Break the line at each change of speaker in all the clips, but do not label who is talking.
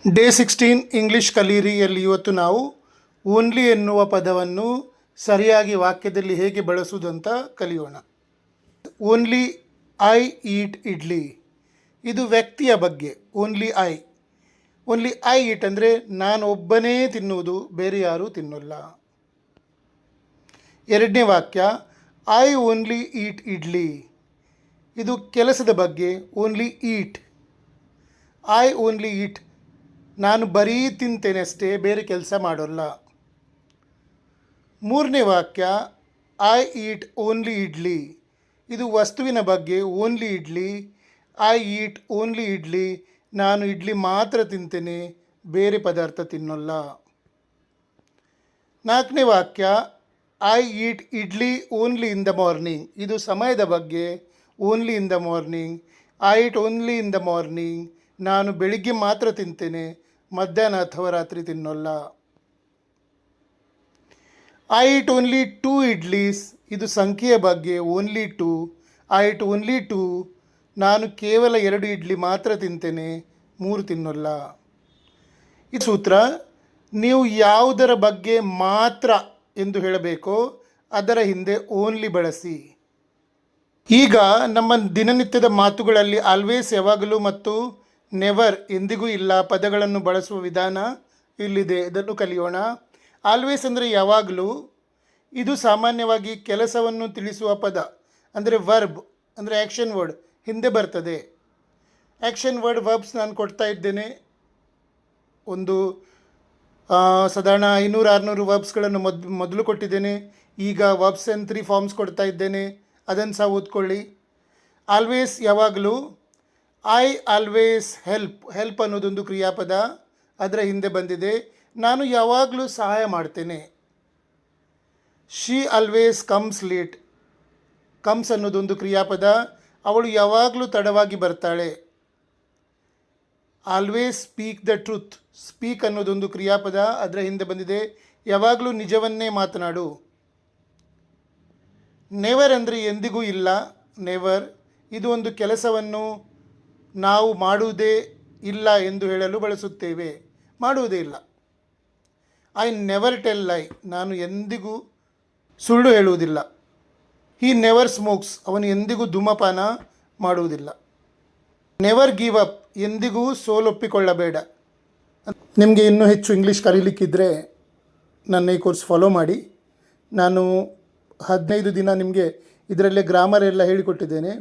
Day 16 English ಕಲಿಯಿರಿಯಲ್ಲಿ ಇವತ್ತು ನಾವು only ಎನ್ನುವ ಪದವನ್ನು ಸರಿಯಾಗಿ ವಾಕ್ಯದಲ್ಲಿ ಹೇಗೆ ಬಳಸುವುದು ಅಂತ ಕಲಿಯೋಣ. ಓನ್ಲಿ ಐ ಈಟ್ ಇಡ್ಲಿ, ಇದು ವ್ಯಕ್ತಿಯ ಬಗ್ಗೆ. ಓನ್ಲಿ ಐ ಈಟ್ ಅಂದರೆ ನಾನು ಒಬ್ಬನೇ ತಿನ್ನುವುದು, ಬೇರೆ ಯಾರೂ ತಿನ್ನೋಲ್ಲ. ಎರಡನೇ ವಾಕ್ಯ, ಐ ಓನ್ಲಿ ಈಟ್ ಇಡ್ಲಿ, ಇದು ಕೆಲಸದ ಬಗ್ಗೆ. ಓನ್ಲಿ ಈಟ್, ಐ ಓನ್ಲಿ ಈಟ್, ನಾನು ಬರೀ ತಿಂತೇನೆ ಅಷ್ಟೇ, ಬೇರೆ ಕೆಲಸ ಮಾಡೋಲ್ಲ. ಮೂರನೇ ವಾಕ್ಯ, ಐ ಈಟ್ ಓನ್ಲಿ ಇಡ್ಲಿ, ಇದು ವಸ್ತುವಿನ ಬಗ್ಗೆ. Only idli, I eat only idli, ನಾನು ಇಡ್ಲಿ ಮಾತ್ರ ತಿಂತೇನೆ, ಬೇರೆ ಪದಾರ್ಥ ತಿನ್ನೋಲ್ಲ. ನಾಲ್ಕನೇ ವಾಕ್ಯ, I eat idli only in the morning, ಇದು ಸಮಯದ ಬಗ್ಗೆ. Only in the morning, I eat only in the morning, ನಾನು ಬೆಳಿಗ್ಗೆ ಮಾತ್ರ ತಿಂತೇನೆ, ಮಧ್ಯಾಹ್ನ ಅಥವಾ ರಾತ್ರಿ ತಿನ್ನೋಲ್ಲ. ಐ ಈಟ್ ಓನ್ಲಿ 2 ಇಡ್ಲೀಸ್, ಇದು ಸಂಖ್ಯೆಯ ಬಗ್ಗೆ. ಓನ್ಲಿ 2, ಐ ಈಟ್ ಓನ್ಲಿ 2, ನಾನು ಕೇವಲ 2 ಇಡ್ಲಿ ಮಾತ್ರ ತಿಂತೇನೆ, 3 ತಿನ್ನೋಲ್ಲ. ಈ ಸೂತ್ರ, ನೀವು ಯಾವುದರ ಬಗ್ಗೆ ಮಾತ್ರ ಎಂದು ಹೇಳಬೇಕೋ ಅದರ ಹಿಂದೆ ಓನ್ಲಿ ಬಳಸಿ. ಈಗ ನಮ್ಮ ದಿನನಿತ್ಯದ ಮಾತುಗಳಲ್ಲಿ ಆಲ್ವೇಸ್ ಯಾವಾಗಲೂ ಮತ್ತು ನೆವರ್ ಎಂದಿಗೂ ಇಲ್ಲ ಪದಗಳನ್ನು ಬಳಸುವ ವಿಧಾನ ಇಲ್ಲಿದೆ, ಇದನ್ನು ಕಲಿಯೋಣ. ಆಲ್ವೇಸ್ ಅಂದರೆ ಯಾವಾಗಲೂ, ಇದು ಸಾಮಾನ್ಯವಾಗಿ ಕೆಲಸವನ್ನು ತಿಳಿಸುವ ಪದ. ಅಂದರೆ ವರ್ಬ್ ಅಂದರೆ ಆ್ಯಕ್ಷನ್ ವರ್ಡ್ ಹಿಂದೆ ಬರ್ತದೆ. ಆ್ಯಕ್ಷನ್ ವರ್ಡ್ ವರ್ಬ್ಸ್ ನಾನು ಕೊಡ್ತಾ ಇದ್ದೇನೆ. ಒಂದು ಸಾಧಾರಣ 500-600 ವರ್ಬ್ಸ್ಗಳನ್ನು ಮೊದಲು ಕೊಟ್ಟಿದ್ದೇನೆ. ಈಗ ವರ್ಬ್ಸ್ ಆ್ಯಂಡ್ 3 ಫಾರ್ಮ್ಸ್ ಕೊಡ್ತಾ ಇದ್ದೇನೆ, ಅದನ್ನು ಸಹ ಓದ್ಕೊಳ್ಳಿ. ಆಲ್ವೇಸ್ ಯಾವಾಗಲೂ, ಐ ಆಲ್ವೇಸ್ ಹೆಲ್ಪ್ ಅನ್ನೋದೊಂದು ಕ್ರಿಯಾಪದ, ಅದರ ಹಿಂದೆ ಬಂದಿದೆ. ನಾನು ಯಾವಾಗಲೂ ಸಹಾಯ ಮಾಡ್ತೇನೆ. She always comes late, comes ಅನ್ನೋದೊಂದು ಕ್ರಿಯಾಪದ, ಅವಳು ಯಾವಾಗಲೂ ತಡವಾಗಿ ಬರ್ತಾಳೆ. Always speak the truth, speak ಅನ್ನೋದೊಂದು ಕ್ರಿಯಾಪದ, ಅದರ ಹಿಂದೆ ಬಂದಿದೆ. ಯಾವಾಗಲೂ ನಿಜವನ್ನೇ ಮಾತನಾಡು. ನೆವರ್ ಅಂದರೆ ಎಂದಿಗೂ ಇಲ್ಲ. ನೆವರ್, ಇದು ಒಂದು ಕೆಲಸವನ್ನು ನಾವು ಮಾಡುವುದೇ ಇಲ್ಲ ಎಂದು ಹೇಳಲು ಬಳಸುತ್ತೇವೆ. ಮಾಡುವುದೇ ಇಲ್ಲ. ಐ ನೆವರ್ ಟೆಲ್ ಲೈ, ನಾನು ಎಂದಿಗೂ ಸುಳ್ಳು ಹೇಳುವುದಿಲ್ಲ. ಹಿ ನೆವರ್ ಸ್ಮೋಕ್ಸ್, ಅವನು ಎಂದಿಗೂ ಧೂಮಪಾನ ಮಾಡುವುದಿಲ್ಲ. ನೆವರ್ ಗಿವ್ ಅಪ್, ಎಂದಿಗೂ ಸೋಲೊಪ್ಪಿಕೊಳ್ಳಬೇಡ. ನಿಮಗೆ ಇನ್ನೂ ಹೆಚ್ಚು ಇಂಗ್ಲೀಷ್ ಕಲೀಲಿಕ್ಕಿದ್ದರೆ ನನ್ನ ಈ ಕೋರ್ಸ್ ಫಾಲೋ ಮಾಡಿ. ನಾನು 15 ದಿನ ನಿಮಗೆ ಇದರಲ್ಲೇ ಗ್ರಾಮರ್ ಎಲ್ಲ ಹೇಳಿಕೊಟ್ಟಿದ್ದೇನೆ.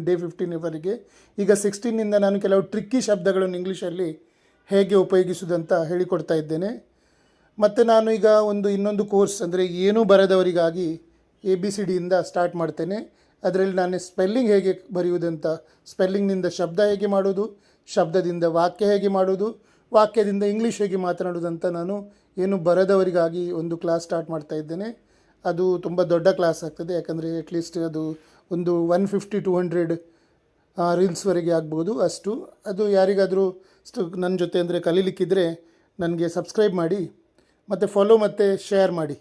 ಡೇ 15ವರೆಗೆ. ಈಗ 16ನಿಂದ ನಾನು ಕೆಲವು ಟ್ರಿಕ್ಕಿ ಶಬ್ದಗಳನ್ನು ಇಂಗ್ಲೀಷಲ್ಲಿ ಹೇಗೆ ಉಪಯೋಗಿಸುವುದಂತ ಹೇಳಿಕೊಡ್ತಾ ಇದ್ದೇನೆ. ಮತ್ತು ನಾನು ಈಗ ಇನ್ನೊಂದು ಕೋರ್ಸ್ ಅಂದರೆ ಏನೂ ಬರದವರಿಗಾಗಿ ABCD ಇಂದ ಸ್ಟಾರ್ಟ್ ಮಾಡ್ತೇನೆ. ಅದರಲ್ಲಿ ನಾನು ಸ್ಪೆಲ್ಲಿಂಗ್ ಹೇಗೆ ಬರೆಯುವುದಂತ, ಸ್ಪೆಲ್ಲಿಂಗ್ನಿಂದ ಶಬ್ದ ಹೇಗೆ ಮಾಡೋದು, ಶಬ್ದದಿಂದ ವಾಕ್ಯ ಹೇಗೆ ಮಾಡೋದು, ವಾಕ್ಯದಿಂದ ಇಂಗ್ಲೀಷ್ ಹೇಗೆ ಮಾತನಾಡೋದಂತ ನಾನು ಏನು ಬರದವರಿಗಾಗಿ ಒಂದು ಕ್ಲಾಸ್ ಸ್ಟಾರ್ಟ್ ಮಾಡ್ತಾ ಇದ್ದೇನೆ. ಅದು ತುಂಬ ದೊಡ್ಡ ಕ್ಲಾಸ್ ಆಗ್ತದೆ, ಯಾಕಂದರೆ ಅಟ್ಲೀಸ್ಟ್ ಅದು 150-200 ರೀಲ್ಸ್ವರೆಗೆ ಆಗ್ಬೋದು ಅಷ್ಟು. ಅದು ಯಾರಿಗಾದರೂ ನನ್ನ ಜೊತೆ ಅಂದರೆ ಕಲೀಲಿಕ್ಕಿದ್ರೆ ನನಗೆ ಸಬ್ಸ್ಕ್ರೈಬ್ ಮಾಡಿ, ಮತ್ತು ಫಾಲೋ ಮತ್ತು ಶೇರ್ ಮಾಡಿ.